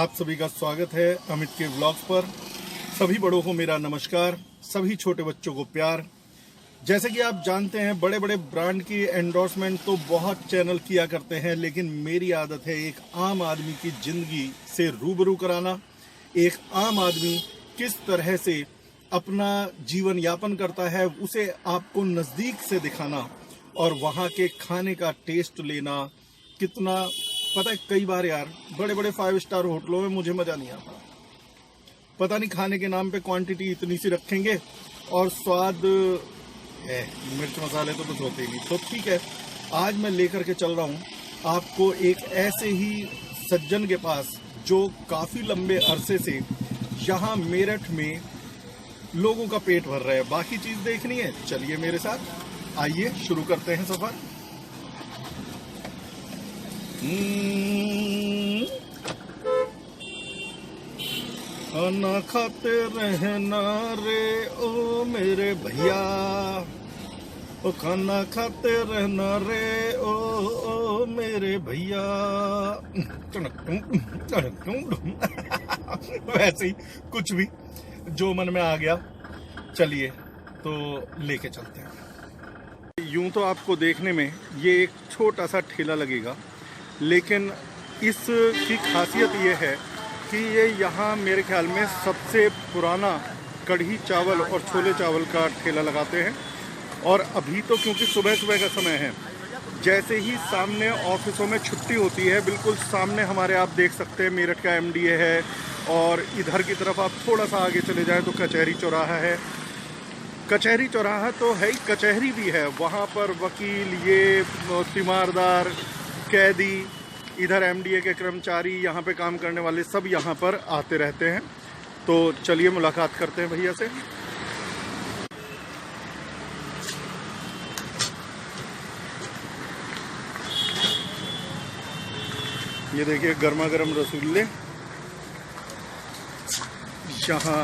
आप सभी का स्वागत है अमित के व्लॉग्स पर। सभी बड़ों को मेरा नमस्कार, सभी छोटे बच्चों को प्यार। जैसे कि आप जानते हैं, बड़े बड़े ब्रांड की एंडोर्समेंट तो बहुत चैनल किया करते हैं, लेकिन मेरी आदत है एक आम आदमी की जिंदगी से रूबरू कराना। एक आम आदमी किस तरह से अपना जीवन यापन करता है उसे आपको नज़दीक से दिखाना और वहाँ के खाने का टेस्ट लेना। कितना पता है, कई बार यार बड़े बड़े 5 स्टार होटलों में मुझे मजा नहीं आता। पता नहीं खाने के नाम पे क्वांटिटी इतनी सी रखेंगे और स्वाद मिर्च मसाले तो कुछ होते ही नहीं। तो ठीक है, आज मैं लेकर के चल रहा हूँ आपको एक ऐसे ही सज्जन के पास जो काफी लंबे अरसे से यहाँ मेरठ में लोगों का पेट भर रहा है। बाकी चीज देखनी है, चलिए मेरे साथ, आइए शुरू करते हैं सफर। खाना खाते रहना रे ओ मेरे भैया, ओ खाना खाते रहना रे ओ मेरे भैया। वैसे ही कुछ भी जो मन में आ गया, चलिए तो लेके चलते हैं। यूं तो आपको देखने में ये एक छोटा सा ठेला लगेगा, लेकिन इसकी खासियत ये है कि ये यहाँ मेरे ख्याल में सबसे पुराना कढ़ी चावल और छोले चावल का ठेला लगाते हैं। और अभी तो क्योंकि सुबह सुबह का समय है, जैसे ही सामने ऑफिसों में छुट्टी होती है, बिल्कुल सामने हमारे आप देख सकते हैं मेरठ का MDA है, और इधर की तरफ आप थोड़ा सा आगे चले जाएं तो कचहरी चौराहा है। कचहरी चौराहा तो है ही, कचहरी भी है, वहाँ पर वकील, ये तीमारदार, कैदी, इधर MDA के कर्मचारी, यहाँ पे काम करने वाले सब यहाँ पर आते रहते हैं। तो चलिए मुलाकात करते हैं भैया से। ये देखिए गर्मा गर्म रसगुल्ले। यहाँ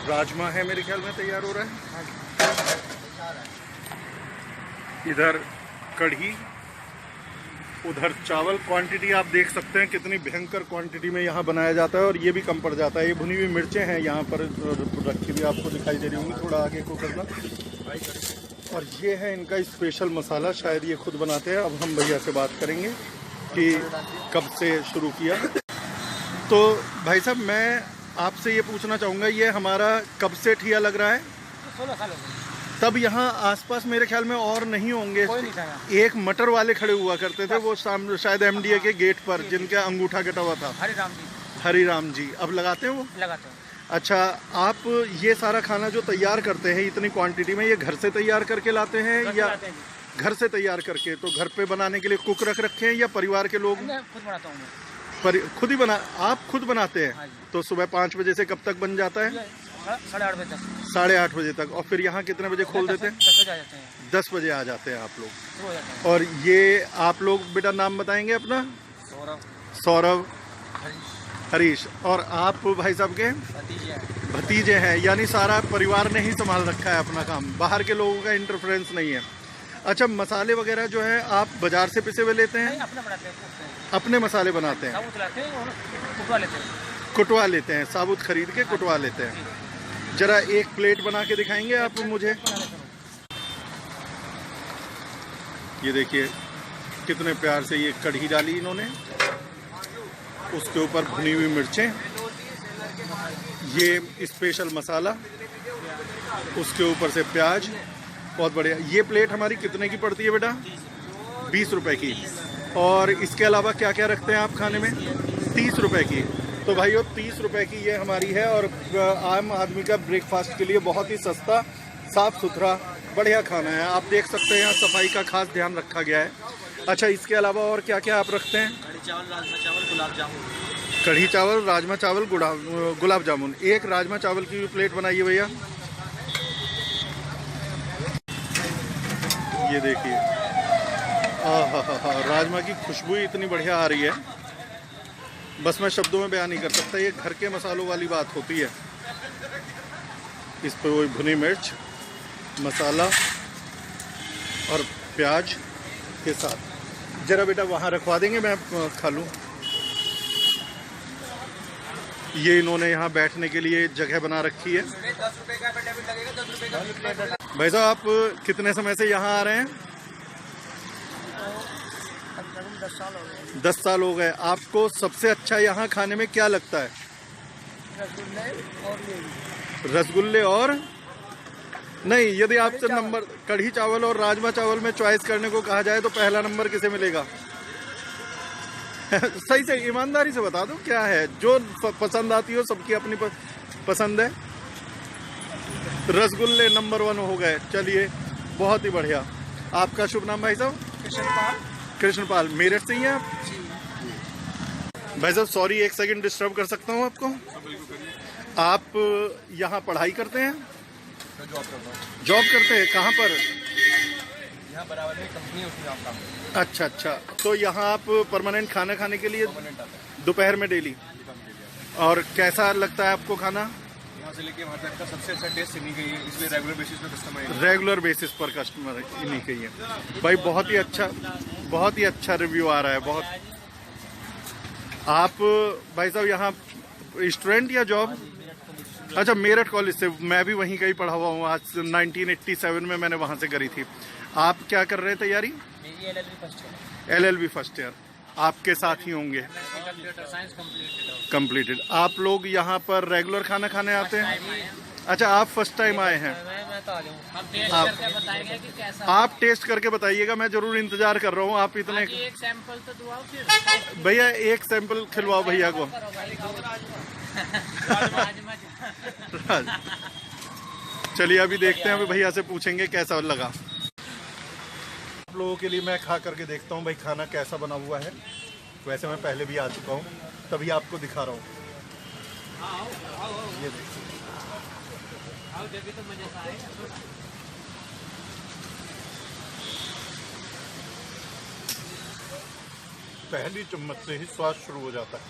राजमा है मेरे ख्याल में तैयार हो रहा है। इधर कढ़ी, उधर चावल। क्वांटिटी आप देख सकते हैं कितनी भयंकर क्वांटिटी में यहाँ बनाया जाता है, और ये भी कम पड़ जाता है। ये भुनी हुई मिर्चें हैं यहाँ पर रखी हुई, आपको दिखाई दे रही होंगी, थोड़ा आगे को करना। और ये है इनका स्पेशल मसाला, शायद ये खुद बनाते हैं। अब हम भैया से बात करेंगे कि कब से शुरू किया। तो भाई साहब, मैं आपसे ये पूछना चाहूँगा, ये हमारा कब से ठिया लग रहा है? 16 साल हो गए। तब यहाँ आसपास मेरे ख्याल में और नहीं होंगे। कोई नहीं था यहाँ। एक मटर वाले खड़े हुआ करते थे, वो शायद MDA के गेट पर, जिनका अंगूठा कटा हुआ था। हरिराम जी। हरिराम जी अब लगाते हैं वो? लगाते हैं। अच्छा, आप ये सारा खाना जो तैयार करते हैं इतनी क्वांटिटी में, ये घर से तैयार करके लाते हैं या घर से तैयार करके? तो घर पे बनाने के लिए कुक रख रखे हैं या परिवार के लोग? मैं खुद बनाता हूँ। खुद ही आप खुद बनाते हैं? हाँ जी। तो सुबह 5 बजे से कब तक बन जाता है? 8:30 बजे तक। 8:30 बजे तक। और फिर यहाँ कितने बजे खोल देते हैं? 10 बजे आ जाते हैं। 10 बजे आ जाते हैं आप लोग। शुरू हो जाते हैं। और ये आप लोग बेटा नाम बताएंगे अपना? सौरभ, हरीश। और आप भाई साहब के भतीजे हैं, यानी सारा परिवार ने ही संभाल रखा है अपना काम, बाहर के लोगों का इंटरफेरेंस नहीं है। अच्छा, मसाले वगैरह जो है आप बाजार से पिसे हुए लेते हैं? अपने बनाते हैं। अपने मसाले बनाते हैं? साबुत लाते हैं और कुटवा लेते हैं। कुटवा लेते हैं, साबुत खरीद के कुटवा लेते हैं। जरा एक प्लेट बना के दिखाएंगे आप मुझे? ये देखिए कितने प्यार से ये कढ़ी डाली इन्होंने, उसके ऊपर भुनी हुई मिर्चें, ये स्पेशल मसाला, उसके ऊपर से प्याज। बहुत बढ़िया। ये प्लेट हमारी कितने की पड़ती है बेटा? 20 रुपए की। और इसके अलावा क्या क्या रखते हैं आप खाने में? 30 रुपए की। तो भाइयों 30 रुपए की ये हमारी है, और आम आदमी का ब्रेकफास्ट के लिए बहुत ही सस्ता, साफ सुथरा, बढ़िया खाना है। आप देख सकते हैं यहाँ सफाई का खास ध्यान रखा गया है। अच्छा, इसके अलावा और क्या क्या आप रखते हैं? कढ़ी चावल, राजमा चावल, गुलाब जामुन। कढ़ी चावल, राजमा चावल, गुलाब जामुन। एक राजमा चावल की भी प्लेट बनाइए भैया। ये देखिए, राजमा की खुशबू इतनी बढ़िया आ रही है, बस मैं शब्दों में बयान नहीं कर सकता। ये घर के मसालों वाली बात होती है। इस पर वही भुनी मिर्च, मसाला और प्याज के साथ। ज़रा बेटा वहाँ रखवा देंगे, मैं खा लूँ। ये इन्होंने यहाँ बैठने के लिए जगह बना रखी है। 10 रुपए का डेबिट लगेगा, 10 रुपए का। भाई साहब, आप कितने समय से यहाँ आ रहे हैं? 10 साल हो गए। 10 साल हो गए। आपको सबसे अच्छा यहाँ खाने में क्या लगता है? रसगुल्ले और ये रसगुल्ले और नहीं, यदि आपसे नंबर कढ़ी चावल और राजमा चावल में चॉइस करने को कहा जाए तो पहला नंबर किसे मिलेगा? सही से ईमानदारी से बता दो, क्या है जो पसंद आती हो, सबकी अपनी पसंद है। रसगुल्ले नंबर 1 हो गए। चलिए, बहुत ही बढ़िया। आपका शुभ नाम भाई साहब? कृष्णपाल। कृष्णपाल। मेरठ से ही हैं आप? भाई साहब सॉरी, एक सेकंड डिस्टर्ब कर सकता हूँ आपको? आप यहाँ पढ़ाई करते हैं? जॉब करते हैं। कहाँ पर? यहाँ बराबर में कंपनी है, उसमें आप काम करते अच्छा अच्छा। तो यहाँ आप परमानेंट खाना खाने के लिए हैं। दोपहर में डेली? और कैसा लगता है आपको खाना? यहाँ से लेके वहाँ तक का सबसे अच्छा टेस्ट इन्हीं का ही है, इसलिए रेगुलर बेसिस पे कस्टमर रेगुलर बेसिस पर कस्टमर इन्हीं के ही है। भाई बहुत ही अच्छा रिव्यू आ रहा है। बहुत। आप भाई साहब यहाँ स्टूडेंट या जॉब? अच्छा, मेरठ कॉलेज से। मैं भी वहीं का ही पढ़ा हुआ हूँ। आज 1987 में मैंने वहाँ से करी थी। आप क्या कर रहे हैं तैयारी? LLB first year. आपके साथ ही होंगे। Computer science completed. आप लोग यहाँ पर रेगुलर खाना खाने आते हैं? अच्छा, आप फर्स्ट टाइम आए हैं। मैं तो आ जाऊँ। हम टेस्ट आप- करके बताएंगे कि कैसा। आप टेस्ट करके बताइएगा, मैं जरूर इंतजार कर रहा हूँ। आप इतने एक सैंपल तो दुआओ फिर। भैया एक सैंपल खिलवाओ भैया को। करो भाई। चलिए अभी देखते हैं, अभी भैया से पूछेंगे कैसा लगा। आप लोगों के लिए मैं खा करके देखता हूँ भाई खाना कैसा बना हुआ है। वैसे मैं पहले भी आ चुका हूँ, तभी आपको दिखा रहा हूँ। ये देखिए, तो मजे से आएगा। पहली चम्मच से ही स्वाद शुरू हो जाता है।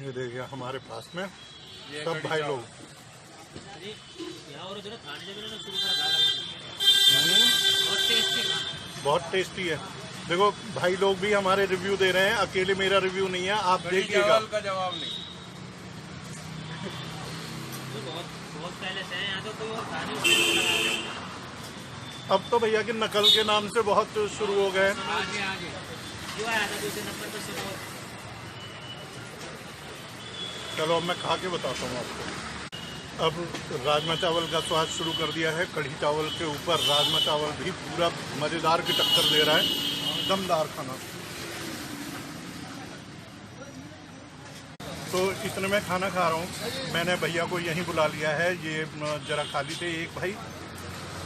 ये देखिए हमारे पास में सब भाई लोग। बहुत टेस्टी है। देखो भाई लोग भी हमारे रिव्यू दे रहे हैं, अकेले मेरा रिव्यू नहीं है, आप देखिएगा। का जवाब नहीं। बहुत पहले से यहाँ तो कोई और खा नहीं। अब तो भैया के नकल के नाम से बहुत शुरू हो गए। आगे आगे जो आया था दूसरे नंबर पर से। चलो अब मैं खा के बताता हूँ आपको। अब राजमा चावल का स्वाद शुरू कर दिया है। कढ़ी चावल के ऊपर राजमा चावल भी पूरा मज़ेदार की टक्कर दे रहा है। दमदार खाना। तो इतने में खाना खा रहा हूँ। मैंने भैया को यहीं बुला लिया है। ये जरा खाली थे एक भाई।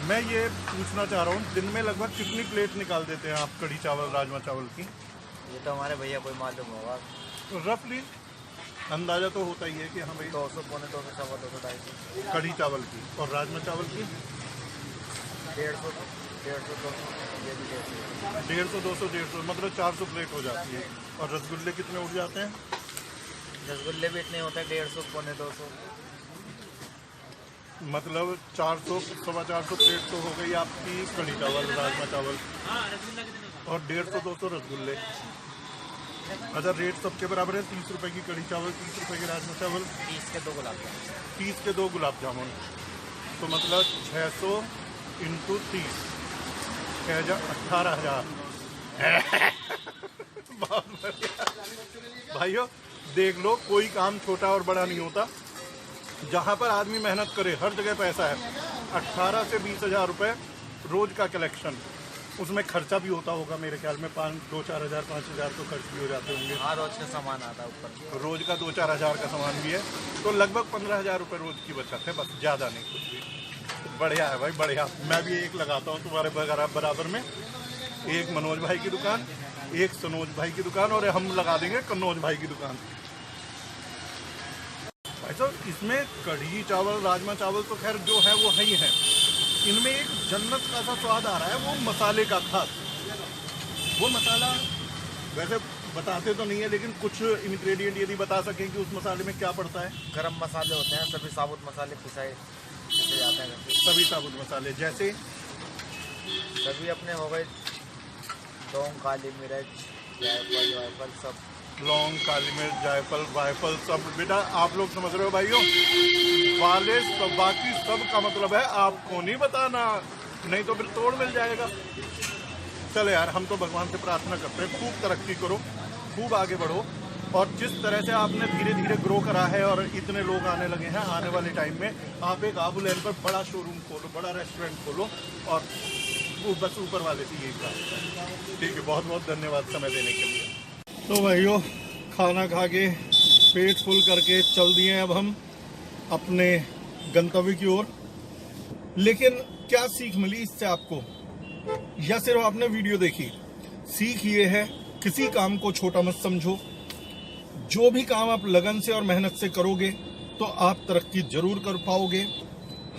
मैं ये पूछना चाह रहा हूँ, दिन में लगभग कितनी प्लेट निकाल देते हैं आप कढ़ी चावल राजमा चावल की? ये तो हमारे भैया कोई मालूम होगा। रफली अंदाजा तो होता ही है कि हाँ भाई 200 पौने 200 सवा 200 250 कढ़ी चावल की। और राजमा चावल की 150 150 200 ये भी 150 200 150 मतलब 400 प्लेट हो जाती है। और रसगुल्ले कितने उठ जाते हैं? रसगुल्ले भी इतने होते हैं 150 पौने 200। मतलब 400 सवा 400 प्लेट तो हो गई आपकी कढ़ी चावल राजमा चावल। और 150 200 रसगुल्ले। अच्छा, रेट सबके बराबर है? 30 रुपए की कढ़ी चावल, 30 रुपए की राजमा चावल, 30 के 2 गुलाब जामुन। 30 के 2 गुलाब जामुन। तो मतलब 600 इंटू 30 18,000। बहुत बढ़िया भाइयों, देख लो कोई काम छोटा और बड़ा नहीं होता। जहाँ पर आदमी मेहनत करे हर जगह पैसा है। 18 से 20,000 रुपये रोज का कलेक्शन। उसमें खर्चा भी होता होगा मेरे ख्याल में 2-4 हज़ार 5,000 तो खर्च भी हो जाते होंगे। हाँ, रोज का सामान आता है ऊपर। रोज का 2-4 हज़ार का सामान भी है, तो लगभग 15,000 रुपये रोज की बचत है, बस ज़्यादा नहीं कुछ भी। बढ़िया है भाई, बढ़िया। मैं भी एक लगाता हूँ तुम्हारे बराबर में। एक मनोज भाई की दुकान, एक सनोज भाई की दुकान, और हम लगा देंगे कन्नौज भाई की दुकान। भाई साहब इसमें कढ़ी चावल राजमा चावल तो खैर जो है वो है ही है। इनमें एक जन्नत का सा स्वाद आ रहा है, वो मसाले का खास। वो मसाला वैसे बताते तो नहीं है, लेकिन कुछ इंग्रेडिएंट यदि बता सकें कि उस मसाले में क्या पड़ता है? गरम मसाले होते हैं, सभी साबुत मसाले पिसाए जाते हैं। सभी साबुत मसाले जैसे सभी अपने हो गए लौंग, काली मिर्च, जायफल वायफल सब। लौंग, काली मिर्च, जायफल वायफल सब। बेटा आप लोग समझ रहे हो भाइयों, वाले सब बाकी सब का मतलब है आपको नहीं बताना, नहीं तो फिर तोड़ मिल जाएगा। चलो यार, हम तो भगवान से प्रार्थना करते हैं खूब तरक्की करो, खूब आगे बढ़ो, और जिस तरह से आपने धीरे धीरे ग्रो करा है और इतने लोग आने लगे हैं, आने वाले टाइम में आप एक आबू लैंड पर बड़ा शोरूम खोलो, बड़ा रेस्टोरेंट खोलो, और वो बस ऊपर वाले से यही काम। ठीक है, बहुत बहुत धन्यवाद समय देने के लिए। तो भाइयों, खाना खा के पेट फुल करके चल दिए हैं अब हम अपने गंतव्य की ओर। लेकिन क्या सीख मिली इससे आपको, या सिर्फ आपने वीडियो देखी? सीख ये है, किसी काम को छोटा मत समझो। जो भी काम आप लगन से और मेहनत से करोगे तो आप तरक्की जरूर कर पाओगे।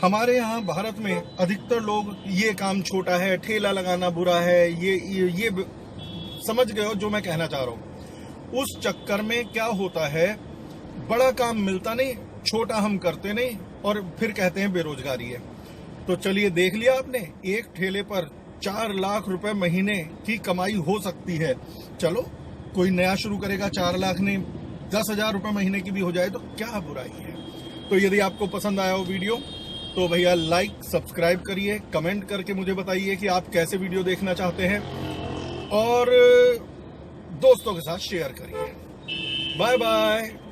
हमारे यहाँ भारत में अधिकतर लोग ये काम छोटा है, ठेला लगाना बुरा है, ये समझ गए हो जो मैं कहना चाह रहा हूँ। उस चक्कर में क्या होता है, बड़ा काम मिलता नहीं, छोटा हम करते नहीं, और फिर कहते हैं बेरोजगारी है। तो चलिए, देख लिया आपने, एक ठेले पर 4 लाख रुपए महीने की कमाई हो सकती है। चलो, कोई नया शुरू करेगा, 4 लाख नहीं 10,000 रुपए महीने की भी हो जाए तो क्या बुराई है। तो यदि आपको पसंद आया हो वीडियो तो भैया लाइक सब्सक्राइब करिए, कमेंट करके मुझे बताइए कि आप कैसे वीडियो देखना चाहते हैं, और दोस्तों के साथ शेयर करिए। Bye bye.